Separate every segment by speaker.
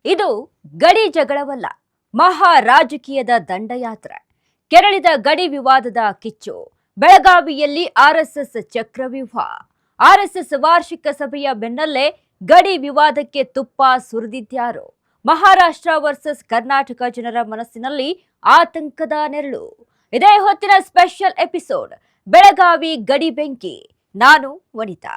Speaker 1: ಇದು ಗಡಿ ಜಗಳವಲ್ಲ, ಮಹಾ ರಾಜಕೀಯದ ದಂಡಯಾತ್ರೆ. ಕೆರಳಿದ ಗಡಿ ವಿವಾದದ ಕಿಚ್ಚು. ಬೆಳಗಾವಿಯಲ್ಲಿ ಆರ್ಎಸ್ಎಸ್ ಚಕ್ರವ್ಯೂಹ. ಆರ್ಎಸ್ಎಸ್ ವಾರ್ಷಿಕ ಸಭೆಯ ಬೆನ್ನಲ್ಲೇ ಗಡಿ ವಿವಾದಕ್ಕೆ ತುಪ್ಪ ಸುರಿದಿದ್ಯಾರು? ಮಹಾರಾಷ್ಟ್ರ ವರ್ಸಸ್ ಕರ್ನಾಟಕ ಜನರ ಮನಸ್ಸಿನಲ್ಲಿ ಆತಂಕದ ನೆರಳು. ಇದೇ ಹೊತ್ತಿನ ಸ್ಪೆಷಲ್ ಎಪಿಸೋಡ್, ಬೆಳಗಾವಿ ಗಡಿ ಬೆಂಕಿ. ನಾನು ವನಿತಾ.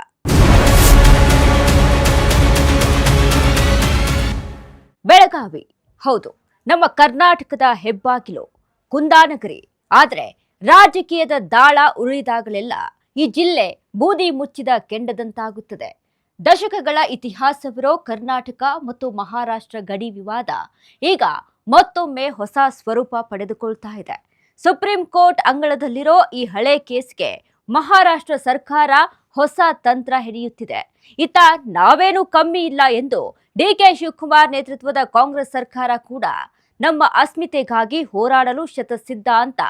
Speaker 1: ಬೆಳಗಾವಿ ಹೌದು, ನಮ್ಮ ಕರ್ನಾಟಕದ ಹೆಬ್ಬಾಗಿಲು, ಕುಂದಾನಗರಿ. ಆದರೆ ರಾಜಕೀಯದ ದಾಳ ಉರುಳಿದಾಗಲೆಲ್ಲ ಈ ಜಿಲ್ಲೆ ಬೂದಿ ಮುಚ್ಚಿದ ಕೆಂಡದಂತಾಗುತ್ತದೆ. ದಶಕಗಳ ಇತಿಹಾಸವಿರೋ ಕರ್ನಾಟಕ ಮತ್ತು ಮಹಾರಾಷ್ಟ್ರ ಗಡಿ ವಿವಾದ ಈಗ ಮತ್ತೊಮ್ಮೆ ಹೊಸ ಸ್ವರೂಪ ಪಡೆದುಕೊಳ್ತಾ ಇದೆ. ಸುಪ್ರೀಂ ಕೋರ್ಟ್ ಅಂಗಳದಲ್ಲಿರೋ ಈ ಹಳೆ ಕೇಸ್ಗೆ ಮಹಾರಾಷ್ಟ್ರ ಸರ್ಕಾರ ಹೊಸ ತಂತ್ರ ಹೆಣೆಯುತ್ತಿದೆ. ಇತ್ತ ನಾವೇನೂ ಕಮ್ಮಿ ಇಲ್ಲ ಎಂದು ಡಿಕೆ ಶಿವಕುಮಾರ್ ನೇತೃತ್ವದ ಕಾಂಗ್ರೆಸ್ ಸರ್ಕಾರ ಕೂಡ ನಮ್ಮ ಅಸ್ಮಿತೆಗಾಗಿ ಹೋರಾಡಲು ಶತಸಿದ್ಧ ಅಂತ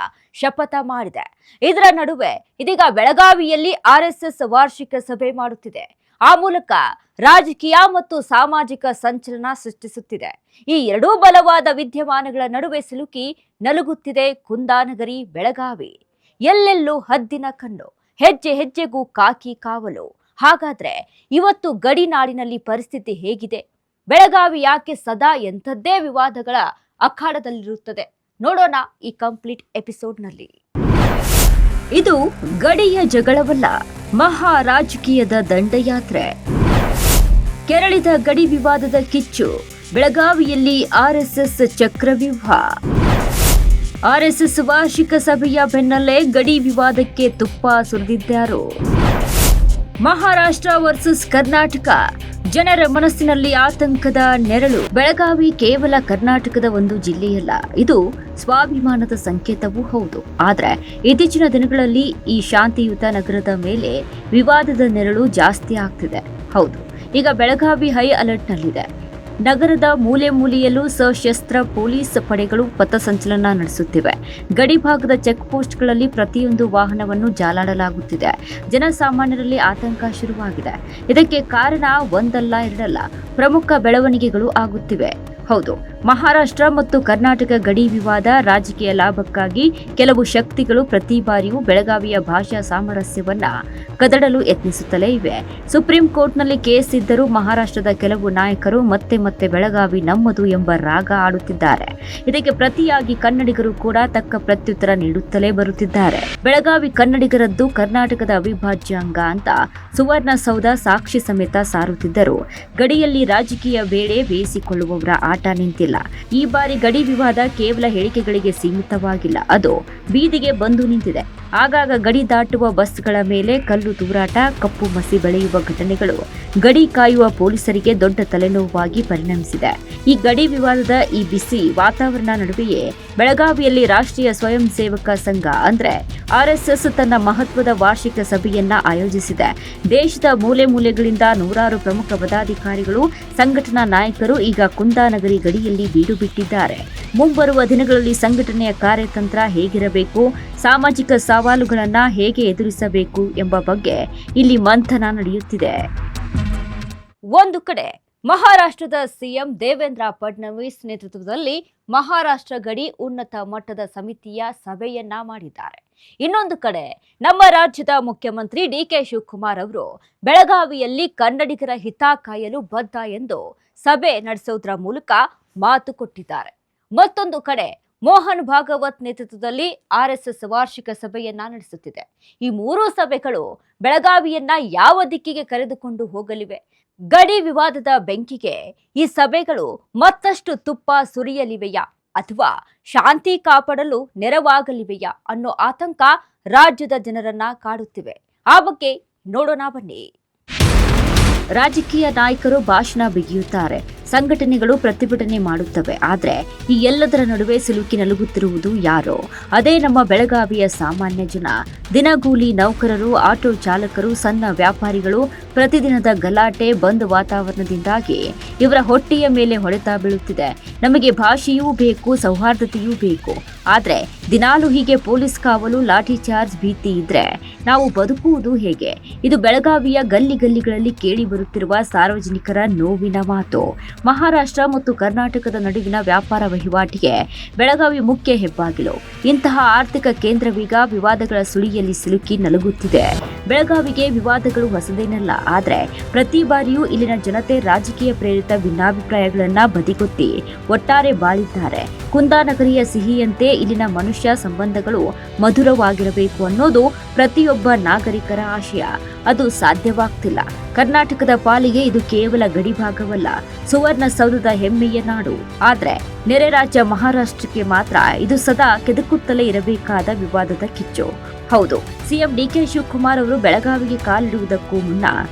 Speaker 1: ಶಪಥ ಮಾಡಿದೆ. ಇದರ ನಡುವೆ ಇದೀಗ ಬೆಳಗಾವಿಯಲ್ಲಿ ಆರ್ಎಸ್ಎಸ್ ವಾರ್ಷಿಕ ಸಭೆ ಮಾಡುತ್ತಿದೆ. ಆ ಮೂಲಕ ರಾಜಕೀಯ ಮತ್ತು ಸಾಮಾಜಿಕ ಸಂಚಲನ ಸೃಷ್ಟಿಸುತ್ತಿದೆ. ಈ ಎರಡೂ ಬಲವಾದ ವಿದ್ಯಮಾನಗಳ ನಡುವೆ ಸಿಲುಕಿ ನಲುಗುತ್ತಿದೆ ಕುಂದಾನಗರಿ ಬೆಳಗಾವಿ. ಎಲ್ಲೆಲ್ಲೂ ಹದ್ದಿನ ಕಣ್ಣು, ಹೆಜ್ಜೆ ಹೆಜ್ಜೆಗೂ ಕಾಕಿ ಕಾವಲು. ಹಾಗಾದ್ರೆ ಇವತ್ತು ಗಡಿನಾಡಿನಲ್ಲಿ ಪರಿಸ್ಥಿತಿ ಹೇಗಿದೆ? ಬೆಳಗಾವಿ ಯಾಕೆ ಸದಾ ಎಂಥದ್ದೇ ವಿವಾದಗಳ ಅಖಾಡದಲ್ಲಿರುತ್ತದೆ? ನೋಡೋಣ ಈ ಕಂಪ್ಲೀಟ್ ಎಪಿಸೋಡ್ನಲ್ಲಿ. ಇದು ಗಡಿಯ ಜಗಳವಲ್ಲ, ಮಹಾ ರಾಜಕೀಯದ ದಂಡಯಾತ್ರೆ. ಕೆರಳಿದ ಗಡಿ ವಿವಾದದ ಕಿಚ್ಚು. ಬೆಳಗಾವಿಯಲ್ಲಿ ಆರ್ಎಸ್ಎಸ್ ಚಕ್ರವ್ಯೂಹ. ಆರ್ಎಸ್ಎಸ್ ವಾರ್ಷಿಕ ಸಭೆಯ ಬೆನ್ನಲ್ಲೇ ಗಡಿ ವಿವಾದಕ್ಕೆ ತುಪ್ಪ ಸುರಿದಿದ್ಯಾರು? ಮಹಾರಾಷ್ಟ್ರ ವರ್ಸಸ್ ಕರ್ನಾಟಕ ಜನರ ಮನಸ್ಸಿನಲ್ಲಿ ಆತಂಕದ ನೆರಳು. ಬೆಳಗಾವಿ ಕೇವಲ ಕರ್ನಾಟಕದ ಒಂದು ಜಿಲ್ಲೆಯಲ್ಲ, ಇದು ಸ್ವಾಭಿಮಾನದ ಸಂಕೇತವೂ ಹೌದು. ಆದರೆ ಇತ್ತೀಚಿನ ದಿನಗಳಲ್ಲಿ ಈ ಶಾಂತಿಯುತ ನಗರದ ಮೇಲೆ ವಿವಾದದ ನೆರಳು ಜಾಸ್ತಿ ಆಗ್ತಿದೆ. ಹೌದು, ಈಗ ಬೆಳಗಾವಿ ಹೈ ಅಲರ್ಟ್ನಲ್ಲಿದೆ. ನಗರದ ಮೂಲೆ ಮೂಲೆಯಲ್ಲೂ ಸಶಸ್ತ್ರ ಪೊಲೀಸ್ ಪಡೆಗಳು ಪಥಸಂಚಲನ ನಡೆಸುತ್ತಿವೆ. ಗಡಿ ಭಾಗದ ಚೆಕ್ ಪೋಸ್ಟ್ಗಳಲ್ಲಿ ಪ್ರತಿಯೊಂದು ವಾಹನವನ್ನು ಜಾಲಾಡಲಾಗುತ್ತಿದೆ. ಜನಸಾಮಾನ್ಯರಲ್ಲಿ ಆತಂಕ ಶುರುವಾಗಿದೆ. ಇದಕ್ಕೆ ಕಾರಣ ಒಂದಲ್ಲ ಎರಡಲ್ಲ, ಪ್ರಮುಖ ಬೆಳವಣಿಗೆಗಳು ಆಗುತ್ತಿವೆ. ಹೌದು, ಮಹಾರಾಷ್ಟ್ರ ಮತ್ತು ಕರ್ನಾಟಕ ಗಡಿ ವಿವಾದ ರಾಜಕೀಯ ಲಾಭಕ್ಕಾಗಿ ಕೆಲವು ಶಕ್ತಿಗಳು ಪ್ರತಿ ಬಾರಿಯೂ ಬೆಳಗಾವಿಯ ಭಾಷಾ ಸಾಮರಸ್ಯವನ್ನ ಕದಡಲು ಯತ್ನಿಸುತ್ತಲೇ ಇವೆ. ಸುಪ್ರೀಂ ಕೋರ್ಟ್ನಲ್ಲಿ ಕೇಸ್ ಇದ್ದರೂ ಮಹಾರಾಷ್ಟ್ರದ ಕೆಲವು ನಾಯಕರು ಮತ್ತೆ ಮತ್ತೆ ಬೆಳಗಾವಿ ನಮ್ಮದು ಎಂಬ ರಾಗ ಆಡುತ್ತಿದ್ದಾರೆ. ಇದಕ್ಕೆ ಪ್ರತಿಯಾಗಿ ಕನ್ನಡಿಗರು ಕೂಡ ತಕ್ಕ ಪ್ರತ್ಯುತ್ತರ ನೀಡುತ್ತಲೇ ಬರುತ್ತಿದ್ದಾರೆ. ಬೆಳಗಾವಿ ಕನ್ನಡಿಗರದ್ದು ಕರ್ನಾಟಕದ ಅವಿಭಾಜ್ಯ ಅಂಗ ಅಂತ ಸುವರ್ಣಸೌಧ ಸಾಕ್ಷಿ ಸಮೇತ ಸಾರುತ್ತಿದ್ದರು. ಗಡಿಯಲ್ಲಿ ರಾಜಕೀಯ ಬೇಳೆ ಬೇಯಿಸಿಕೊಳ್ಳುವವರ ಆಟ ನಿಂತಿಲ್ಲ. ಈ ಬಾರಿ ಗಡಿ ವಿವಾದ ಕೇವಲ ಹೇಳಿಕೆಗಳಿಗೆ ಸೀಮಿತವಾಗಿಲ್ಲ, ಅದು ಬೀದಿಗೆ ಬಂದು ನಿಂತಿದೆ. ಆಗಾಗ ಗಡಿ ದಾಟುವ ಬಸ್ಗಳ ಮೇಲೆ ಕಲ್ಲು ತೂರಾಟ, ಕಪ್ಪು ಮಸಿ ಬೆಳೆಯುವ ಘಟನೆಗಳು ಗಡಿ ಕಾಯುವ ಪೊಲೀಸರಿಗೆ ದೊಡ್ಡ ತಲೆನೋವಾಗಿ ಪರಿಣಮಿಸಿದೆ. ಈ ಗಡಿ ವಿವಾದದ ಈ ಬಿಸಿ ವಾತಾವರಣ ನಡುವೆಯೇ ಬೆಳಗಾವಿಯಲ್ಲಿ ರಾಷ್ಟ್ರೀಯ ಸ್ವಯಂ ಸೇವಕ ಸಂಘ ಅಂದ್ರೆ ಆರ್ಎಸ್ಎಸ್ ತನ್ನ ಮಹತ್ವದ ವಾರ್ಷಿಕ ಸಭೆಯನ್ನ ಆಯೋಜಿಸಿದೆ. ದೇಶದ ಮೂಲೆ ಮೂಲೆಗಳಿಂದ ನೂರಾರು ಪ್ರಮುಖ ಪದಾಧಿಕಾರಿಗಳು, ಸಂಘಟನಾ ನಾಯಕರು ಈಗ ಕುಂದಾನಗರಿ ಗಡಿಯಲ್ಲಿ ಬೀಡು ಬಿಟ್ಟಿದ್ದಾರೆ. ಮುಂಬರುವ ದಿನಗಳಲ್ಲಿ ಸಂಘಟನೆಯ ಕಾರ್ಯತಂತ್ರ ಹೇಗಿರಬೇಕು, ಸಾಮಾಜಿಕ ಸವಾಲುಗಳನ್ನು ಹೇಗೆ ಎದುರಿಸಬೇಕು ಎಂಬ ಬಗ್ಗೆ ಇಲ್ಲಿ ಮಂಥನ ನಡೆಯುತ್ತಿದೆ. ಒಂದು ಕಡೆ ಮಹಾರಾಷ್ಟ್ರದ ಸಿಎಂ ದೇವೇಂದ್ರ ಫಡ್ನವೀಸ್ ನೇತೃತ್ವದಲ್ಲಿ ಮಹಾರಾಷ್ಟ್ರ ಗಡಿ ಉನ್ನತ ಮಟ್ಟದ ಸಮಿತಿಯ ಸಭೆಯನ್ನ ಮಾಡಿದ್ದಾರೆ. ಇನ್ನೊಂದು ಕಡೆ ನಮ್ಮ ರಾಜ್ಯದ ಮುಖ್ಯಮಂತ್ರಿ ಡಿಕೆ ಶಿವಕುಮಾರ್ ಅವರು ಬೆಳಗಾವಿಯಲ್ಲಿ ಕನ್ನಡಿಗರ ಹಿತ ಕಾಯಲು ಬದ್ಧ ಎಂದು ಸಭೆ ನಡೆಸುವುದರ ಮೂಲಕ ಮಾತು ಕೊಟ್ಟಿದ್ದಾರೆ. ಮತ್ತೊಂದು ಕಡೆ ಮೋಹನ್ ಭಾಗವತ್ ನೇತೃತ್ವದಲ್ಲಿ ಆರ್ಎಸ್ಎಸ್ ವಾರ್ಷಿಕ ಸಭೆಯನ್ನ ನಡೆಸುತ್ತಿದೆ. ಈ ಮೂರೂ ಸಭೆಗಳು ಬೆಳಗಾವಿಯನ್ನ ಯಾವ ದಿಕ್ಕಿಗೆ ಕರೆದುಕೊಂಡು ಹೋಗಲಿವೆ? ಗಡಿ ವಿವಾದದ ಬೆಂಕಿಗೆ ಈ ಸಭೆಗಳು ಮತ್ತಷ್ಟು ತುಪ್ಪ ಸುರಿಯಲಿವೆಯಾ ಅಥವಾ ಶಾಂತಿ ಕಾಪಾಡಲು ನೆರವಾಗಲಿವೆಯಾ ಅನ್ನೋ ಆತಂಕ ರಾಜ್ಯದ ಜನರನ್ನ ಕಾಡುತ್ತಿವೆ. ಆ ಬಗ್ಗೆ ನೋಡೋಣ ಬನ್ನಿ. ರಾಜಕೀಯ ನಾಯಕರು ಭಾಷಣ ಬಿಗಿಯುತ್ತಾರೆ, ಸಂಘಟನೆಗಳು ಪ್ರತಿಭಟನೆ ಮಾಡುತ್ತವೆ. ಆದರೆ ಈ ಎಲ್ಲದರ ನಡುವೆ ಸಿಲುಕಿ ನಲುಗುತ್ತಿರುವುದು ಯಾರೋ? ಅದೇ ನಮ್ಮ ಬೆಳಗಾವಿಯ ಸಾಮಾನ್ಯ ಜನ. ದಿನಗೂಲಿ ನೌಕರರು, ಆಟೋ ಚಾಲಕರು, ಸಣ್ಣ ವ್ಯಾಪಾರಿಗಳು, ಪ್ರತಿದಿನದ ಗಲಾಟೆ ಬಂದ್ ವಾತಾವರಣದಿಂದಾಗಿ ಇವರ ಹೊಟ್ಟೆಯ ಮೇಲೆ ಹೊಡೆತ ಬೀಳುತ್ತಿದೆ. ನಮಗೆ ಭಾಷೆಯೂ ಬೇಕು, ಸೌಹಾರ್ದತೆಯೂ ಬೇಕು. ಆದ್ರೆ ದಿನಾಲು ಹೀಗೆ ಪೊಲೀಸ್ ಕಾವಲು, ಲಾಠಿ ಚಾರ್ಜ್ ಭೀತಿ ಇದ್ರೆ ನಾವು ಬದುಕುವುದು ಹೇಗೆ? ಇದು ಬೆಳಗಾವಿಯ ಗಲ್ಲಿಗಳಲ್ಲಿ ಕೇಳಿ ಬರುತ್ತಿರುವ ಸಾರ್ವಜನಿಕರ ನೋವಿನ ಮಾತು. ಮಹಾರಾಷ್ಟ್ರ ಮತ್ತು ಕರ್ನಾಟಕದ ನಡುವಿನ ವ್ಯಾಪಾರ ವಹಿವಾಟಿಗೆ ಬೆಳಗಾವಿ ಮುಖ್ಯ ಹೆಬ್ಬಾಗಿಲು. ಇಂತಹ ಆರ್ಥಿಕ ಕೇಂದ್ರವೀಗ ವಿವಾದಗಳ ಸುಳಿಯಲ್ಲಿ ಸಿಲುಕಿ ನಲುಗುತ್ತಿದೆ. ಬೆಳಗಾವಿಗೆ ವಿವಾದಗಳು ಹೊಸದೇನಲ್ಲ. ಆದ್ರೆ ಪ್ರತಿ ಬಾರಿಯೂ ಇಲ್ಲಿನ ಜನತೆ ರಾಜಕೀಯ ಪ್ರೇರಿತ ಭಿನ್ನಾಭಿಪ್ರಾಯಗಳನ್ನ ಬದಿಗೊತ್ತಿ ಒಟ್ಟಾರೆ ಬಾಳಿದ್ದಾರೆ. ಕುಂದಾನಗರಿಯ ಸಿಹಿಯಂತೆ ಇಲ್ಲಿನ ಮನುಷ್ಯ ಸಂಬಂಧಗಳು ಮಧುರವಾಗಿರಬೇಕು ಅನ್ನೋದು ಪ್ರತಿಯೊಬ್ಬ ನಾಗರಿಕರ ಆಶಯ. ಅದು ಸಾಧ್ಯವಾಗ್ತಿಲ್ಲ. ಕರ್ನಾಟಕದ ಪಾಲಿಗೆ ಇದು ಕೇವಲ ಗಡಿಭಾಗವಲ್ಲ, ಸುವರ್ಣಸೌಧದ ಹೆಮ್ಮೆಯ ನಾಡು. ಆದ್ರೆ ನೆರೆ ರಾಜ್ಯ ಮಹಾರಾಷ್ಟ್ರಕ್ಕೆ ಮಾತ್ರ ಇದು ಸದಾ ಕೆದಕುತ್ತಲೇ ಇರಬೇಕಾದ ವಿವಾದದ ಕಿಚ್ಚು. ಹೌದು, ಸಿಎಂ ಡಿಕೆ ಶಿವಕುಮಾರ್ ಅವರು ಬೆಳಗಾವಿಗೆ ಕಾಲಿಡುವುದಕ್ಕೂ ಮುನ್ನ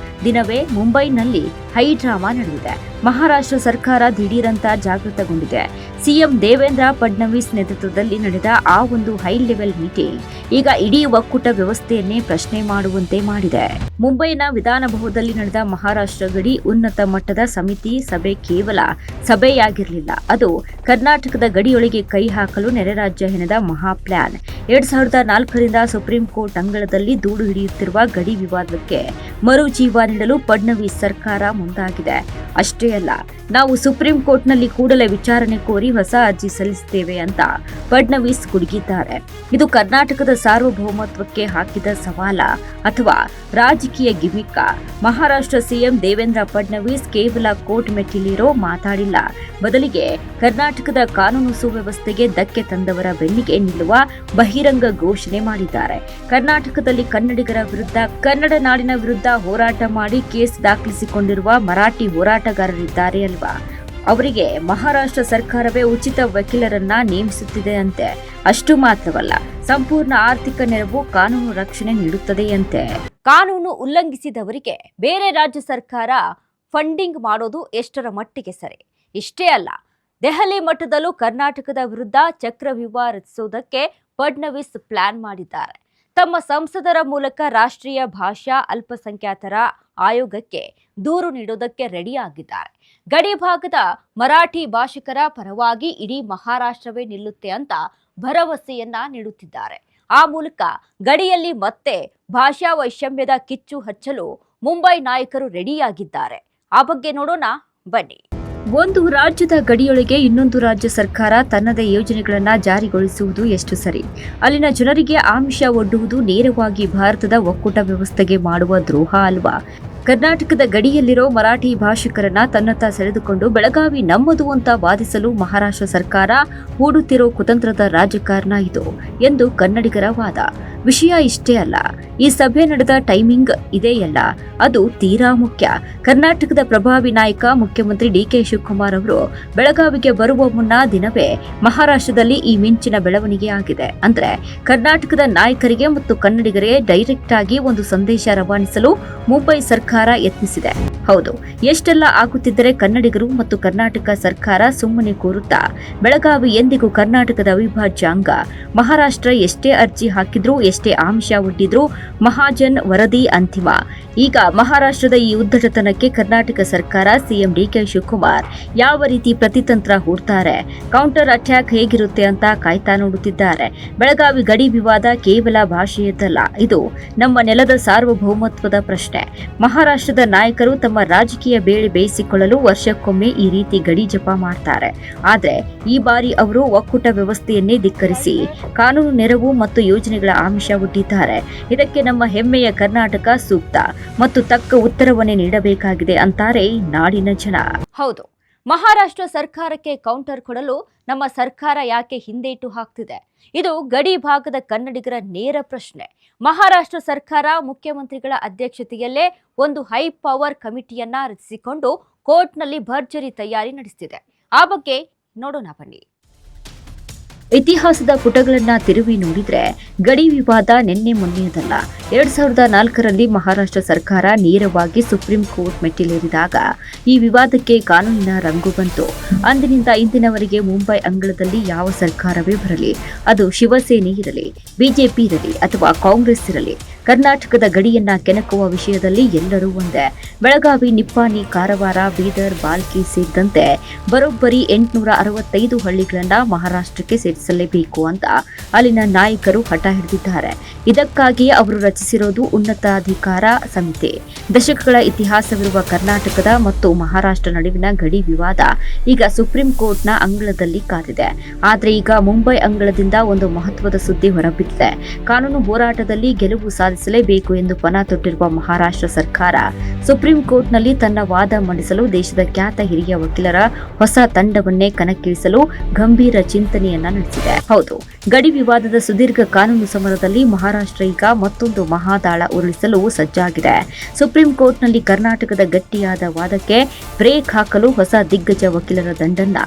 Speaker 1: ದಿನವೇ ಮುಂಬೈನಲ್ಲಿ ಹೈ ಡ್ರಾಮಾ ನಡೆದಿದೆ. ಮಹಾರಾಷ್ಟ್ರ ಸರ್ಕಾರ ದಿಢೀರಂತ ಜಾಗೃತಗೊಂಡಿದೆ. ಸಿಎಂ ದೇವೇಂದ್ರ ಫಡ್ನವೀಸ್ ನೇತೃತ್ವದಲ್ಲಿ ನಡೆದ ಆ ಒಂದು ಹೈ ಲೆವೆಲ್ ಮೀಟಿಂಗ್ ಈಗ ಇಡೀ ಒಕ್ಕೂಟ ವ್ಯವಸ್ಥೆಯನ್ನೇ ಪ್ರಶ್ನೆ ಮಾಡುವಂತೆ ಮಾಡಿದೆ. ಮುಂಬೈನ ವಿಧಾನಭವನದಲ್ಲಿ ನಡೆದ ಮಹಾರಾಷ್ಟ್ರ ಗಡಿ ಉನ್ನತ ಮಟ್ಟದ ಸಮಿತಿ ಸಭೆ ಕೇವಲ ಸಭೆಯಾಗಿರಲಿಲ್ಲ. ಅದು ಕರ್ನಾಟಕದ ಗಡಿಯೊಳಗೆ ಕೈ ಹಾಕಲು ನೆರೆ ರಾಜ್ಯ ಹೆಣೆದ ಮಹಾ ಪ್ಲಾನ್. 2004ರಿಂದ ಸುಪ್ರೀಂ ಕೋರ್ಟ್ ಅಂಗಳದಲ್ಲಿ ದೂಡು ಹಿಡಿಯುತ್ತಿರುವ ಗಡಿ ವಿವಾದಕ್ಕೆ ಮರುಜೀವ ನೀಡಲು ಫಡ್ನವೀಸ್ ಸರ್ಕಾರ ಮುಂದಾಗಿದೆ. ಅಷ್ಟೇ ಅಲ್ಲ, ನಾವು ಸುಪ್ರೀಂ ಕೋರ್ಟ್ನಲ್ಲಿ ಕೂಡಲೇ ವಿಚಾರಣೆ ಕೋರಿ ಹೊಸ ಅರ್ಜಿ ಸಲ್ಲಿಸುತ್ತೇವೆ ಅಂತ ಫಡ್ನವೀಸ್ ಗುಡುಗಿದ್ದಾರೆ. ಇದು ಕರ್ನಾಟಕದ ಸಾರ್ವಭೌಮತ್ವಕ್ಕೆ ಹಾಕಿದ ಸವಾಲ ಅಥವಾ ರಾಜಕೀಯ ಗಿಮಿಕ್ಕ? ಮಹಾರಾಷ್ಟ್ರ ಸಿಎಂ ದೇವೇಂದ್ರ ಫಡ್ನವೀಸ್ ಕೇವಲ ಕೋರ್ಟ್ ಮೆಟ್ಟಿಲೇರೋ ಮಾತಾಡಿಲ್ಲ. ಬದಲಿಗೆ ಕರ್ನಾಟಕದ ಕಾನೂನು ಸುವ್ಯವಸ್ಥೆಗೆ ಧಕ್ಕೆ ತಂದವರ ಬೆನ್ನಿಗೆ ನಿಲ್ಲುವ ಬಹಿರಂಗ ಘೋಷಣೆ ಮಾಡಿದ್ದಾರೆ. ಕರ್ನಾಟಕದಲ್ಲಿ ಕನ್ನಡಿಗರ ವಿರುದ್ಧ, ಕನ್ನಡ ನಾಡಿನ ವಿರುದ್ಧ ಹೋರಾಟ ಮಾಡಿ ಕೇಸ್ ದಾಖಲಿಸಿಕೊಂಡಿರುವ ಮರಾಠಿ ಹೋರಾಟಗಾರರಿದ್ದಾರೆ ಅಲ್ವಾ, ಅವರಿಗೆ ಮಹಾರಾಷ್ಟ್ರ ಸರ್ಕಾರವೇ ಉಚಿತ ವಕೀಲರನ್ನ ನೇಮಿಸುತ್ತಿದೆ ಅಂತೆ. ಅಷ್ಟು ಮಾತ್ರವಲ್ಲ, ಸಂಪೂರ್ಣ ಆರ್ಥಿಕ ನೆರವು, ಕಾನೂನು ರಕ್ಷಣೆ ನೀಡುತ್ತದೆಯಂತೆ. ಕಾನೂನು ಉಲ್ಲಂಘಿಸಿದವರಿಗೆ ಬೇರೆ ರಾಜ್ಯ ಸರ್ಕಾರ ಫಂಡಿಂಗ್ ಮಾಡೋದು ಎಷ್ಟರ ಮಟ್ಟಿಗೆ ಸರಿ? ಇಷ್ಟೇ ಅಲ್ಲ, ದೆಹಲಿ ಮಟ್ಟದಲ್ಲೂ ಕರ್ನಾಟಕದ ವಿರುದ್ಧ ಚಕ್ರವ್ಯೂಹ ರಚಿಸುವುದಕ್ಕೆ ಫಡ್ನವೀಸ್ ಪ್ಲಾನ್ ಮಾಡಿದ್ದಾರೆ. ತಮ್ಮ ಸಂಸದರ ಮೂಲಕ ರಾಷ್ಟ್ರೀಯ ಭಾಷಾ ಅಲ್ಪಸಂಖ್ಯಾತರ ಆಯೋಗಕ್ಕೆ ದೂರು ನೀಡುವುದಕ್ಕೆ ರೆಡಿಯಾಗಿದ್ದಾರೆ. ಗಡಿ ಭಾಗದ ಮರಾಠಿ ಭಾಷಿಕರ ಪರವಾಗಿ ಇಡೀ ಮಹಾರಾಷ್ಟ್ರವೇ ನಿಲ್ಲುತ್ತೆ ಅಂತ ಭರವಸೆಯನ್ನ ನೀಡುತ್ತಿದ್ದಾರೆ. ಆ ಮೂಲಕ ಗಡಿಯಲ್ಲಿ ಮತ್ತೆ ಭಾಷಾ ವೈಷಮ್ಯದ ಕಿಚ್ಚು ಹಚ್ಚಲು ಮುಂಬೈ ನಾಯಕರು ರೆಡಿಯಾಗಿದ್ದಾರೆ. ಆ ಬಗ್ಗೆ ನೋಡೋಣ ಬನ್ನಿ. ಒಂದು ರಾಜ್ಯದ ಗಡಿಯೊಳಗೆ ಇನ್ನೊಂದು ರಾಜ್ಯ ಸರ್ಕಾರ ತನ್ನದೇ ಯೋಜನೆಗಳನ್ನು ಜಾರಿಗೊಳಿಸುವುದು ಎಷ್ಟು ಸರಿ? ಅಲ್ಲಿನ ಜನರಿಗೆ ಆಮಿಷ ಒಡ್ಡುವುದು ನೇರವಾಗಿ ಭಾರತದ ಒಕ್ಕೂಟ ವ್ಯವಸ್ಥೆಗೆ ಮಾಡುವ ದ್ರೋಹ ಅಲ್ವಾ? ಕರ್ನಾಟಕದ ಗಡಿಯಲ್ಲಿರೋ ಮರಾಠಿ ಭಾಷಿಕರನ್ನ ತನ್ನತ್ತ ಸೆಳೆದುಕೊಂಡು ಬೆಳಗಾವಿ ನಮ್ಮದು ಅಂತ ವಾದಿಸಲು ಮಹಾರಾಷ್ಟ್ರ ಸರ್ಕಾರ ಹೂಡುತ್ತಿರೋ ಕುತಂತ್ರದ ರಾಜಕಾರಣ ಇದು ಎಂದು ಕನ್ನಡಿಗರ ವಾದ. ವಿಷಯ ಇಷ್ಟೇ ಅಲ್ಲ, ಈ ಸಭೆ ನಡೆದ ಟೈಮಿಂಗ್ ಇದೆಯಲ್ಲ, ಅದು ತೀರಾ ಮುಖ್ಯ. ಕರ್ನಾಟಕದ ಪ್ರಭಾವಿ ನಾಯಕ ಮುಖ್ಯಮಂತ್ರಿ ಡಿಕೆ ಶಿವಕುಮಾರ್ ಅವರು ಬೆಳಗಾವಿಗೆ ಬರುವ ಮುನ್ನ ದಿನವೇ ಮಹಾರಾಷ್ಟ್ರದಲ್ಲಿ ಈ ಮಿಂಚಿನ ಬೆಳವಣಿಗೆ ಆಗಿದೆ. ಅಂದ್ರೆ ಕರ್ನಾಟಕದ ನಾಯಕರಿಗೆ ಮತ್ತು ಕನ್ನಡಿಗರಿಗೆ ಡೈರೆಕ್ಟ್ ಆಗಿ ಒಂದು ಸಂದೇಶ ರವಾನಿಸಲು ಮುಂಬೈ ಸರ್ಕಾರ ಯತ್ನಿಸಿದೆ. ಹೌದು, ಎಷ್ಟೆಲ್ಲ ಆಗುತ್ತಿದ್ದರೆ ಕನ್ನಡಿಗರು ಮತ್ತು ಕರ್ನಾಟಕ ಸರ್ಕಾರ ಸುಮ್ಮನೆ ಕೂರುತ್ತಾ? ಬೆಳಗಾವಿ ಎಂದಿಗೂ ಕರ್ನಾಟಕದ ಅವಿಭಾಜ್ಯ ಅಂಗ. ಮಹಾರಾಷ್ಟ್ರ ಎಷ್ಟೇ ಅರ್ಜಿ ಹಾಕಿದ್ರು, ಎಷ್ಟೇ ಆಮಿಷ ಒಡ್ಡಿದ್ರು, ಮಹಾಜನ್ ವರದಿ ಅಂತಿಮ. ಈಗ ಮಹಾರಾಷ್ಟ್ರದ ಈ ಉದ್ದಟತನಕ್ಕೆ ಕರ್ನಾಟಕ ಸರ್ಕಾರ, ಸಿಎಂ ಡಿಕೆ ಶಿವಕುಮಾರ್ ಯಾವ ರೀತಿ ಪ್ರತಿತಂತ್ರ ಹೂಡ್ತಾರೆ, ಕೌಂಟರ್ ಅಟ್ಯಾಕ್ ಹೇಗಿರುತ್ತೆ ಅಂತ ಕಾಯ್ತಾ ನೋಡುತ್ತಿದ್ದಾರೆ. ಬೆಳಗಾವಿ ಗಡಿ ವಿವಾದ ಕೇವಲ ಭಾಷೆಯದ್ದಲ್ಲ, ಇದು ನಮ್ಮ ನೆಲದ ಸಾರ್ವಭೌಮತ್ವದ ಪ್ರಶ್ನೆ. ಮಹಾರಾಷ್ಟ್ರದ ನಾಯಕರು ತಮ್ಮ ರಾಜಕೀಯ ಬೇಳೆ ಬೇಯಿಸಿಕೊಳ್ಳಲು ವರ್ಷಕ್ಕೊಮ್ಮೆ ಈ ರೀತಿ ಗಡಿ ಜಪ ಮಾಡ್ತಾರೆ. ಆದ್ರೆ ಈ ಬಾರಿ ಅವರು ಒಕ್ಕೂಟ ವ್ಯವಸ್ಥೆಯನ್ನೇ ಧಿಕ್ಕರಿಸಿ ಕಾನೂನು ನೆರವು ಮತ್ತು ಯೋಜನೆಗಳ ಆಮಿಷ ಒಡ್ಡಿದ್ದಾರೆ. ಇದಕ್ಕೆ ನಮ್ಮ ಹೆಮ್ಮೆಯ ಕರ್ನಾಟಕ ಸೂಕ್ತ ಮತ್ತು ತಕ್ಕ ಉತ್ತರವನ್ನೇ ನೀಡಬೇಕಾಗಿದೆ ಅಂತಾರೆ ನಾಡಿನ ಜನ. ಹೌದು, ಮಹಾರಾಷ್ಟ್ರ ಸರ್ಕಾರಕ್ಕೆ ಕೌಂಟರ್ ಕೊಡಲು ನಮ್ಮ ಸರ್ಕಾರ ಯಾಕೆ ಹಿಂದೇಟು ಹಾಕ್ತಿದೆ? ಇದು ಗಡಿ ಭಾಗದ ಕನ್ನಡಿಗರ ನೇರ ಪ್ರಶ್ನೆ. ಮಹಾರಾಷ್ಟ್ರ ಸರ್ಕಾರ ಮುಖ್ಯಮಂತ್ರಿಗಳ ಅಧ್ಯಕ್ಷತೆಯಲ್ಲೇ ಒಂದು ಹೈ ಪವರ್ ಕಮಿಟಿಯನ್ನ ರಚಿಸಿಕೊಂಡು ಕೋರ್ಟ್ನಲ್ಲಿ ಭರ್ಜರಿ ತಯಾರಿ ನಡೆಸಿದೆ. ಆ ಬಗ್ಗೆ ನೋಡೋಣ ಬನ್ನಿ. ಇತಿಹಾಸದ ಪುಟಗಳನ್ನ ತಿರುವಿ ನೋಡಿದ್ರೆ ಗಡಿ ವಿವಾದ ನಿನ್ನೆ ಮೊನ್ನೆಯದಲ್ಲ. 2004ರಲ್ಲಿ ಮಹಾರಾಷ್ಟ್ರ ಸರ್ಕಾರ ನೇರವಾಗಿ ಸುಪ್ರೀಂ ಕೋರ್ಟ್ ಮೆಟ್ಟಿಲೇರಿದಾಗ ಈ ವಿವಾದಕ್ಕೆ ಕಾನೂನಿನ ರಂಗು ಬಂತು. ಅಂದಿನಿಂದ ಇಂದಿನವರೆಗೆ ಮುಂಬೈ ಅಂಗಳದಲ್ಲಿ ಯಾವ ಸರ್ಕಾರವೇ ಬರಲಿ, ಅದು ಶಿವಸೇನೆ ಇರಲಿ, ಬಿಜೆಪಿ ಇರಲಿ ಅಥವಾ ಕಾಂಗ್ರೆಸ್ ಇರಲಿ, ಕರ್ನಾಟಕದ ಗಡಿಯನ್ನ ಕೆಣಕುವ ವಿಷಯದಲ್ಲಿ ಎಲ್ಲರೂ ಒಂದೇ. ಬೆಳಗಾವಿ, ನಿಪ್ಪಾಣಿ, ಕಾರವಾರ, ಬೀದರ್, ಬಾಲ್ಕಿ ಸೇರಿದಂತೆ ಬರೋಬ್ಬರಿ 865 ಹಳ್ಳಿಗಳನ್ನ ಮಹಾರಾಷ್ಟ್ರಕ್ಕೆ ಸೇರಿಸಲೇಬೇಕು ಅಂತ ಅಲ್ಲಿನ ನಾಯಕರು ಹಠ ಹಿಡಿದಿದ್ದಾರೆ. ಇದಕ್ಕಾಗಿಯೇ ಅವರು ರಚಿಸಿರೋದು ಉನ್ನತಾಧಿಕಾರ ಸಮಿತಿ. ದಶಕಗಳ ಇತಿಹಾಸವಿರುವ ಕರ್ನಾಟಕದ ಮತ್ತು ಮಹಾರಾಷ್ಟ್ರ ನಡುವಿನ ಗಡಿ ವಿವಾದ ಈಗ ಸುಪ್ರೀಂ ಕೋರ್ಟ್ನ ಅಂಗಳದಲ್ಲಿ ಕಾದಿದೆ. ಆದರೆ ಈಗ ಮುಂಬೈ ಅಂಗಳದಿಂದ ಒಂದು ಮಹತ್ವದ ಸುದ್ದಿ ಹೊರಬಿದ್ದಿದೆ. ಕಾನೂನು ಹೋರಾಟದಲ್ಲಿ ಗೆಲುವು ಸಾಧಿಸಲೇಬೇಕು ಎಂದು ಪಣ ತೊಟ್ಟಿರುವ ಮಹಾರಾಷ್ಟ್ರ ಸರ್ಕಾರ ಸುಪ್ರೀಂ ಕೋರ್ಟ್ನಲ್ಲಿ ತನ್ನ ವಾದ ಮಂಡಿಸಲು ದೇಶದ ಖ್ಯಾತ ಹಿರಿಯ ವಕೀಲರ ಹೊಸ ತಂಡವನ್ನೇ ಕಣಕ್ಕಿಳಿಸಲು ಗಂಭೀರ ಚಿಂತನೆಯನ್ನ ನಡೆಸಿದೆ. ಹೌದು, ಗಡಿ ವಿವಾದದ ಸುದೀರ್ಘ ಕಾನೂನು ಸಮರದಲ್ಲಿ ಮಹಾರಾಷ್ಟ್ರ ಈಗ ಮತ್ತೊಂದು ಮಹಾದಾಳ ಉರುಳಿಸಲು ಸಜ್ಜಾಗಿದೆ. ಸುಪ್ರೀಂ ಕೋರ್ಟ್ನಲ್ಲಿ ಕರ್ನಾಟಕದ ಗಟ್ಟಿಯಾದ ವಾದಕ್ಕೆ ಬ್ರೇಕ್ ಹಾಕಲು ಹೊಸ ದಿಗ್ಗಜ ವಕೀಲರ ದಂಡನ್ನ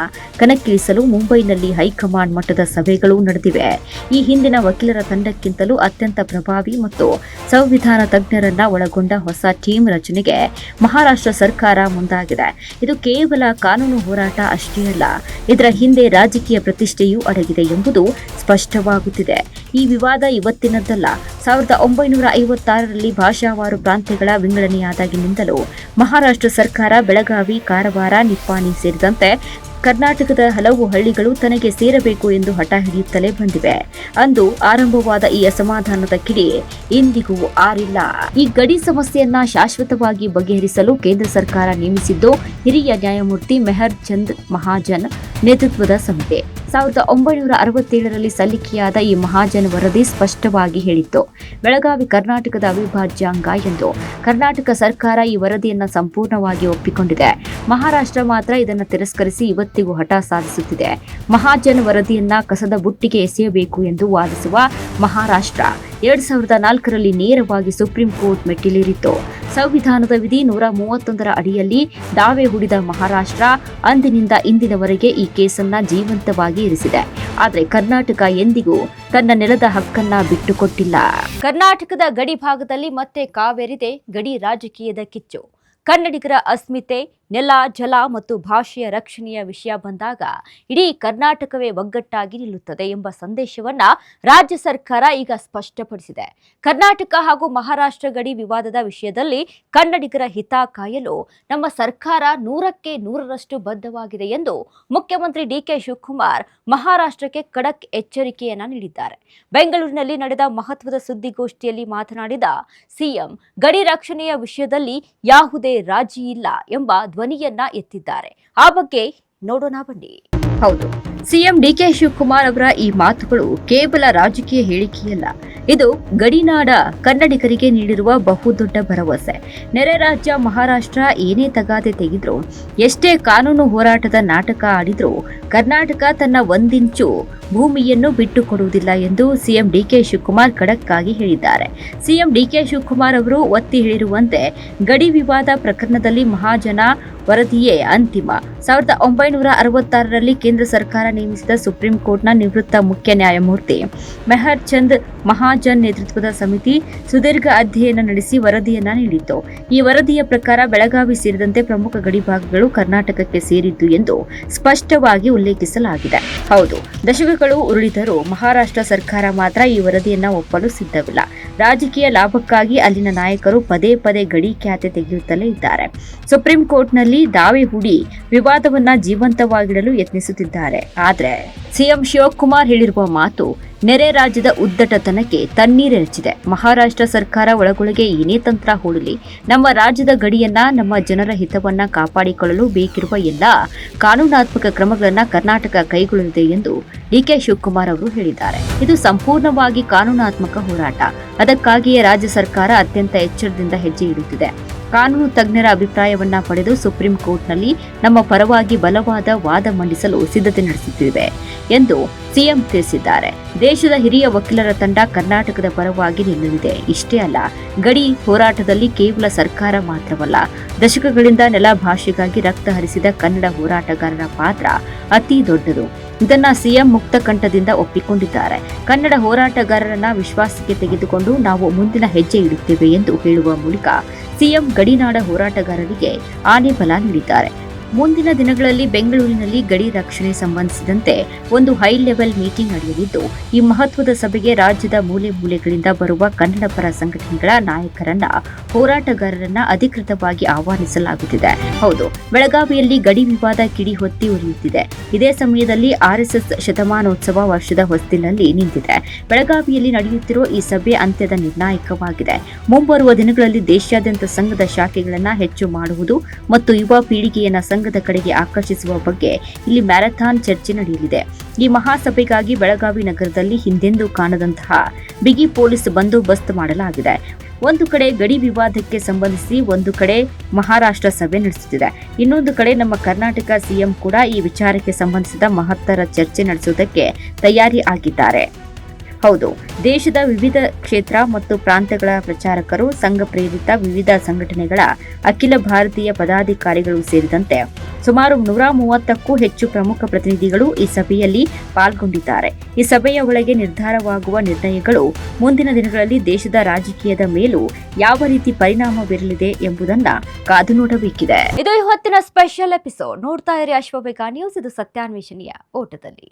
Speaker 1: ಕಣಕ್ಕಿಳಿಸಲು ಮುಂಬೈನಲ್ಲಿ ಹೈಕಮಾಂಡ್ ಮಟ್ಟದ ಸಭೆಗಳು ನಡೆದಿವೆ. ಈ ಹಿಂದಿನ ವಕೀಲರ ತಂಡಕ್ಕಿಂತಲೂ ಅತ್ಯಂತ ಪ್ರಭಾವಿ ಮತ್ತು ಸಂವಿಧಾನ ತಜ್ಞರನ್ನ ಒಳಗೊಂಡ ಹೊಸ ಟೀಮ್ ರಚನೆಗೆ ಮಹಾರಾಷ್ಟ್ರ ಸರ್ಕಾರ ಮುಂದಾಗಿದೆ. ಇದು ಕೇವಲ ಕಾನೂನು ಹೋರಾಟ ಅಷ್ಟೇ ಅಲ್ಲ, ಇದರ ಹಿಂದೆ ರಾಜಕೀಯ ಪ್ರತಿಷ್ಠೆಯೂ ಅಡಗಿದೆ ಎಂಬುದು ಸ್ಪಷ್ಟವಾಗುತ್ತಿದೆ. ಈ ವಿವಾದ ಇವತ್ತಿನದ್ದಲ್ಲ. 1956ರಲ್ಲಿ ಭಾಷಾವಾರು ಪ್ರಾಂತ್ಯಗಳ ವಿಂಗಡಣೆಯಾದಾಗಿನಿಂದಲೂ ಮಹಾರಾಷ್ಟ್ರ ಸರ್ಕಾರ ಬೆಳಗಾವಿ, ಕಾರವಾರ, ನಿಪ್ಪಾಣಿ ಸೇರಿದಂತೆ ಕರ್ನಾಟಕದ ಹಲವು ಹಳ್ಳಿಗಳು ತನಗೆ ಸೇರಬೇಕು ಎಂದು ಹಠ ಹಿಡಿಯುತ್ತಲೇ ಬಂದಿವೆ. ಅಂದು ಆರಂಭವಾದ ಈ ಅಸಮಾಧಾನದ ಕಿಡಿ ಇಂದಿಗೂ ಆರಿಲ್ಲ. ಈ ಗಡಿ ಸಮಸ್ಯೆಯನ್ನ ಶಾಶ್ವತವಾಗಿ ಬಗೆಹರಿಸಲು ಕೇಂದ್ರ ಸರ್ಕಾರ ನೇಮಿಸಿದ್ದು ಹಿರಿಯ ನ್ಯಾಯಮೂರ್ತಿ ಮೆಹರ್ ಚಂದ್ ಮಹಾಜನ್ ನೇತೃತ್ವದ ಸಮಿತಿ. 1967ರಲ್ಲಿ ಸಲ್ಲಿಕೆಯಾದ ಈ ಮಹಾಜನ್ ವರದಿ ಸ್ಪಷ್ಟವಾಗಿ ಹೇಳಿತ್ತು, ಬೆಳಗಾವಿ ಕರ್ನಾಟಕದ ಅವಿಭಾಜ್ಯ ಅಂಗ ಎಂದು. ಕರ್ನಾಟಕ ಸರ್ಕಾರ ಈ ವರದಿಯನ್ನ ಸಂಪೂರ್ಣವಾಗಿ ಒಪ್ಪಿಕೊಂಡಿದೆ. ಮಹಾರಾಷ್ಟ್ರ ಮಾತ್ರ ಇದನ್ನು ತಿರಸ್ಕರಿಸಿ ಇವತ್ತಿಗೂ ಹಠ ಸಾಧಿಸುತ್ತಿದೆ. ಮಹಾಜನ್ ವರದಿಯನ್ನ ಕಸದ ಬುಟ್ಟಿಗೆ ಎಸೆಯಬೇಕು ಎಂದು ವಾದಿಸುವ ಮಹಾರಾಷ್ಟ್ರ 2004ರಲ್ಲಿ ನೇರವಾಗಿ ಸುಪ್ರೀಂ ಕೋರ್ಟ್ ಮೆಟ್ಟಿಲೇರಿತ್ತು. ಸಂವಿಧಾನದ ವಿಧಿ 131ರ ಅಡಿಯಲ್ಲಿ ದಾವೆ ಹೂಡಿದ ಮಹಾರಾಷ್ಟ್ರ ಅಂದಿನಿಂದ ಇಂದಿನವರೆಗೆ ಈ ಕೇಸನ್ನ ಜೀವಂತವಾಗಿ ಇರಿಸಿದೆ. ಆದರೆ ಕರ್ನಾಟಕ ಎಂದಿಗೂ ತನ್ನ ನೆಲದ ಹಕ್ಕನ್ನ ಬಿಟ್ಟುಕೊಟ್ಟಿಲ್ಲ. ಕರ್ನಾಟಕದ ಗಡಿ ಭಾಗದಲ್ಲಿ ಮತ್ತೆ ಕಾವೇರಿದೆ ಗಡಿ ರಾಜಕೀಯದ ಕಿಚ್ಚು. ಕನ್ನಡಿಗರ ಅಸ್ಮಿತೆ, ನೆಲ, ಜಲ ಮತ್ತು ಭಾಷೆಯ ರಕ್ಷಣೆಯ ವಿಷಯ ಬಂದಾಗ ಇಡೀ ಕರ್ನಾಟಕವೇ ಒಗ್ಗಟ್ಟಾಗಿ ನಿಲ್ಲುತ್ತದೆ ಎಂಬ ಸಂದೇಶವನ್ನ ರಾಜ್ಯ ಸರ್ಕಾರ ಈಗ ಸ್ಪಷ್ಟಪಡಿಸಿದೆ. ಕರ್ನಾಟಕ ಹಾಗೂ ಮಹಾರಾಷ್ಟ್ರ ಗಡಿ ವಿವಾದದ ವಿಷಯದಲ್ಲಿ ಕನ್ನಡಿಗರ ಹಿತ ಕಾಯಲು ನಮ್ಮ ಸರ್ಕಾರ 100ಕ್ಕೆ 100ರಷ್ಟು ಬದ್ಧವಾಗಿದೆ ಎಂದು ಮುಖ್ಯಮಂತ್ರಿ ಡಿಕೆ ಶಿವಕುಮಾರ್ ಮಹಾರಾಷ್ಟ್ರಕ್ಕೆ ಖಡಕ್ ಎಚ್ಚರಿಕೆಯನ್ನ ನೀಡಿದ್ದಾರೆ. ಬೆಂಗಳೂರಿನಲ್ಲಿ ನಡೆದ ಮಹತ್ವದ ಸುದ್ದಿಗೋಷ್ಠಿಯಲ್ಲಿ ಮಾತನಾಡಿದ ಸಿಎಂ, ಗಡಿ ರಕ್ಷಣೆಯ ವಿಷಯದಲ್ಲಿ ಯಾವುದೇ ರಾಜಿ ಇಲ್ಲ ಎಂಬ ಧ್ವನಿಯನ್ನ ಎತ್ತಿದ್ದಾರೆ. ಆ ಬಗ್ಗೆ ನೋಡೋಣ ಬನ್ನಿ. ಹೌದು, ಸಿಎಂ ಡಿಕೆ ಶಿವಕುಮಾರ್ ಅವರ ಈ ಮಾತುಗಳು ಕೇವಲ ರಾಜಕೀಯ ಹೇಳಿಕೆಯಲ್ಲ. ಇದು ಗಡಿನಾಡ ಕನ್ನಡಿಗರಿಗೆ ನೀಡಿರುವ ಬಹುದೊಡ್ಡ ಭರವಸೆ. ನೆರೆ ರಾಜ್ಯ ಮಹಾರಾಷ್ಟ್ರ ಏನೇ ತಗಾದೆ ತೆಗೆದ್ರು, ಎಷ್ಟೇ ಕಾನೂನು ಹೋರಾಟದ ನಾಟಕ ಆಡಿದ್ರೂ ಕರ್ನಾಟಕ ತನ್ನ ಒಂದಿಂಚು ಭೂಮಿಯನ್ನು ಬಿಟ್ಟುಕೊಡುವುದಿಲ್ಲ ಎಂದು ಸಿಎಂ ಡಿಕೆ ಶಿವಕುಮಾರ್ ಖಡಕ್ ಆಗಿ ಹೇಳಿದ್ದಾರೆ. ಸಿಎಂ ಡಿಕೆ ಶಿವಕುಮಾರ್ ಅವರು ಒತ್ತಿ ಹೇಳಿರುವಂತೆ ಗಡಿ ವಿವಾದ ಪ್ರಕರಣದಲ್ಲಿ ಮಹಾಜನ ವರದಿಯೇ ಅಂತಿಮ. 1966ರಲ್ಲಿ ಕೇಂದ್ರ ಸರ್ಕಾರ ನೇಮಿಸಿದ ಸುಪ್ರೀಂ ಕೋರ್ಟ್ನ ನಿವೃತ್ತ ಮುಖ್ಯ ನ್ಯಾಯಮೂರ್ತಿ ಮೆಹರ್ ಚಂದ್ ಮಹಾಜನ್ ನೇತೃತ್ವದ ಸಮಿತಿ ಸುದೀರ್ಘ ಅಧ್ಯಯನ ನಡೆಸಿ ವರದಿಯನ್ನ ನೀಡಿತ್ತು. ಈ ವರದಿಯ ಪ್ರಕಾರ ಬೆಳಗಾವಿ ಸೇರಿದಂತೆ ಪ್ರಮುಖ ಗಡಿ ಭಾಗಗಳು ಕರ್ನಾಟಕಕ್ಕೆ ಸೇರಿದ್ದು ಎಂದು ಸ್ಪಷ್ಟವಾಗಿ ಉಲ್ಲೇಖಿಸಲಾಗಿದೆ. ಹೌದು, ದಶಕಗಳು ಉರುಳಿದರೂ ಮಹಾರಾಷ್ಟ್ರ ಸರ್ಕಾರ ಮಾತ್ರ ಈ ವರದಿಯನ್ನ ಒಪ್ಪಲು ಸಿದ್ಧವಿಲ್ಲ. ರಾಜಕೀಯ ಲಾಭಕ್ಕಾಗಿ ಅಲ್ಲಿನ ನಾಯಕರು ಪದೇ ಪದೇ ಗಡಿ ಖ್ಯಾತೆ ತೆಗೆಯುತ್ತಲೇ ಇದ್ದಾರೆ. ಸುಪ್ರೀಂ ಕೋರ್ಟ್ನಲ್ಲಿ ದಾವೆ ಹೂಡಿ ವಿವಾದವನ್ನ ಜೀವಂತವಾಗಿಡಲು ಯತ್ನಿಸುತ್ತಿದ್ದಾರೆ. ಆದರೆ ಸಿಎಂ ಶಿವಕುಮಾರ್ ಹೇಳಿರುವ ಮಾತು ನೆರೆ ರಾಜ್ಯದ ಉದ್ದಟತನಕ್ಕೆ ತಣ್ಣೀರೆರಚಿದೆ. ಮಹಾರಾಷ್ಟ್ರ ಸರ್ಕಾರ ಒಳಗೊಳಗೆ ಏನೇ ತಂತ್ರ ಹೂಡಲಿ, ನಮ್ಮ ರಾಜ್ಯದ ಗಡಿಯನ್ನ, ನಮ್ಮ ಜನರ ಹಿತವನ್ನ ಕಾಪಾಡಿಕೊಳ್ಳಲು ಬೇಕಿರುವ ಎಲ್ಲ ಕಾನೂನಾತ್ಮಕ ಕ್ರಮಗಳನ್ನ ಕರ್ನಾಟಕ ಕೈಗೊಳ್ಳಲಿದೆ ಎಂದು ಡಿಕೆ ಶಿವಕುಮಾರ್ ಅವರು ಹೇಳಿದ್ದಾರೆ. ಇದು ಸಂಪೂರ್ಣವಾಗಿ ಕಾನೂನಾತ್ಮಕ ಹೋರಾಟ. ಅದಕ್ಕಾಗಿಯೇ ರಾಜ್ಯ ಸರ್ಕಾರ ಅತ್ಯಂತ ಎಚ್ಚರದಿಂದ ಹೆಜ್ಜೆ ಇಡುತ್ತಿದೆ. ಕಾನೂನು ತಜ್ಞರ ಅಭಿಪ್ರಾಯವನ್ನ ಪಡೆದು ಸುಪ್ರೀಂ ಕೋರ್ಟ್ನಲ್ಲಿ ನಮ್ಮ ಪರವಾಗಿ ಬಲವಾದ ವಾದ ಮಂಡಿಸಲು ಸಿದ್ಧತೆ ನಡೆಸುತ್ತಿವೆ ಎಂದು ಸಿಎಂ ತಿಳಿಸಿದ್ದಾರೆ. ದೇಶದ ಹಿರಿಯ ವಕೀಲರ ತಂಡ ಕರ್ನಾಟಕದ ಪರವಾಗಿ ನಿಲ್ಲಲಿದೆ. ಇಷ್ಟೇ ಅಲ್ಲ, ಗಡಿ ಹೋರಾಟದಲ್ಲಿ ಕೇವಲ ಸರ್ಕಾರ ಮಾತ್ರವಲ್ಲ, ದಶಕಗಳಿಂದ ನೆಲ ಭಾಷೆಗಾಗಿ ರಕ್ತ ಹರಿಸಿದ ಕನ್ನಡ ಹೋರಾಟಗಾರರ ಪಾತ್ರ ಅತಿ ದೊಡ್ಡದು. ಇದನ್ನ ಸಿಎಂ ಮುಕ್ತ ಕಂಠದಿಂದ ಒಪ್ಪಿಕೊಂಡಿದ್ದಾರೆ. ಕನ್ನಡ ಹೋರಾಟಗಾರರನ್ನ ವಿಶ್ವಾಸಕ್ಕೆ ತೆಗೆದುಕೊಂಡು ನಾವು ಮುಂದಿನ ಹೆಜ್ಜೆ ಇಡುತ್ತೇವೆ ಎಂದು ಹೇಳುವ ಮೂಲಕ ಸಿಎಂ ಗಡಿನಾಡ ಹೋರಾಟಗಾರರಿಗೆ ಆನೆ ಬಲ ನೀಡಿದ್ದಾರೆ. ಮುಂದಿನ ದಿನಗಳಲ್ಲಿ ಬೆಂಗಳೂರಿನಲ್ಲಿ ಗಡಿ ರಕ್ಷಣೆ ಸಂಬಂಧಿಸಿದಂತೆ ಒಂದು ಹೈ ಲೆವೆಲ್ ಮೀಟಿಂಗ್ ನಡೆಯಲಿದ್ದು, ಈ ಮಹತ್ವದ ಸಭೆಗೆ ರಾಜ್ಯದ ಮೂಲೆ ಮೂಲೆಗಳಿಂದ ಬರುವ ಕನ್ನಡ ಪರ ಸಂಘಟನೆಗಳ ನಾಯಕರನ್ನ, ಹೋರಾಟಗಾರರನ್ನ ಅಧಿಕೃತವಾಗಿ ಆಹ್ವಾನಿಸಲಾಗುತ್ತಿದೆ. ಹೌದು, ಬೆಳಗಾವಿಯಲ್ಲಿ ಗಡಿ ವಿವಾದ ಕಿಡಿ ಹೊತ್ತಿ ಉರಿಯುತ್ತಿದೆ. ಇದೇ ಸಮಯದಲ್ಲಿ ಆರ್ಎಸ್ಎಸ್ ಶತಮಾನೋತ್ಸವ ವರ್ಷದ ಹೊಸ್ತಿಲಲ್ಲಿ ನಿಂತಿದೆ. ಬೆಳಗಾವಿಯಲ್ಲಿ ನಡೆಯುತ್ತಿರುವ ಈ ಸಭೆ ಅಂತ್ಯದ ನಿರ್ಣಾಯಕವಾಗಿದೆ. ಮುಂಬರುವ ದಿನಗಳಲ್ಲಿ ದೇಶಾದ್ಯಂತ ಸಂಘದ ಶಾಖೆಗಳನ್ನು ಹೆಚ್ಚು ಮಾಡುವುದು ಮತ್ತು ಯುವ ಪೀಳಿಗೆಯನ್ನ ಸಂಘದ ಕಡೆಗೆ ಆಕರ್ಷಿಸುವ ಬಗ್ಗೆ ಇಲ್ಲಿ ಮ್ಯಾರಥಾನ್ ಚರ್ಚೆ ನಡೆಯಲಿದೆ. ಈ ಮಹಾಸಭೆಗಾಗಿ ಬೆಳಗಾವಿ ನಗರದಲ್ಲಿ ಹಿಂದೆಂದೂ ಕಾಣದಂತಹ ಬಿಗಿ ಪೊಲೀಸ್ ಬಂದೋಬಸ್ತ್ ಮಾಡಲಾಗಿದೆ. ಒಂದು ಕಡೆ ಗಡಿ ವಿವಾದಕ್ಕೆ ಸಂಬಂಧಿಸಿ ಒಂದು ಕಡೆ ಮಹಾರಾಷ್ಟ್ರ ಸಭೆ ನಡೆಸುತ್ತಿದೆ. ಇನ್ನೊಂದು ಕಡೆ ನಮ್ಮ ಕರ್ನಾಟಕ ಸಿಎಂ ಕೂಡ ಈ ವಿಚಾರಕ್ಕೆ ಸಂಬಂಧಿಸಿದ ಮಹತ್ತರ ಚರ್ಚೆ ನಡೆಸುವುದಕ್ಕೆ ತಯಾರಿ ಆಗಿದ್ದಾರೆ. ಹೌದು, ದೇಶದ ವಿವಿಧ ಕ್ಷೇತ್ರ ಮತ್ತು ಪ್ರಾಂತ್ಯಗಳ ಪ್ರಚಾರಕರು, ಸಂಘ ಪ್ರೇರಿತ ವಿವಿಧ ಸಂಘಟನೆಗಳ ಅಖಿಲ ಭಾರತೀಯ ಪದಾಧಿಕಾರಿಗಳು ಸೇರಿದಂತೆ ಸುಮಾರು 130ಕ್ಕೂ ಹೆಚ್ಚು ಪ್ರಮುಖ ಪ್ರತಿನಿಧಿಗಳು ಈ ಸಭೆಯಲ್ಲಿ ಪಾಲ್ಗೊಂಡಿದ್ದಾರೆ. ಈ ಸಭೆಯ ಒಳಗೆ ನಿರ್ಧಾರವಾಗುವ ನಿರ್ಣಯಗಳು ಮುಂದಿನ ದಿನಗಳಲ್ಲಿ ದೇಶದ ರಾಜಕೀಯದ ಮೇಲೂ ಯಾವ ರೀತಿ ಪರಿಣಾಮ ಬೀರಲಿದೆ ಎಂಬುದನ್ನ ಕಾದು ನೋಡಬೇಕಿದೆ. ಇದು ಇವತ್ತಿನ ಸ್ಪೆಷಲ್ ಎಪಿಸೋಡ್. ನೋಡ್ತಾ ಇರಿ ಅಶ್ವಬೇಗ ನ್ಯೂಸ್. ಇದು ಸತ್ಯಾನ್ವೇಷಣೆಯ ಓಟದಲ್ಲಿ.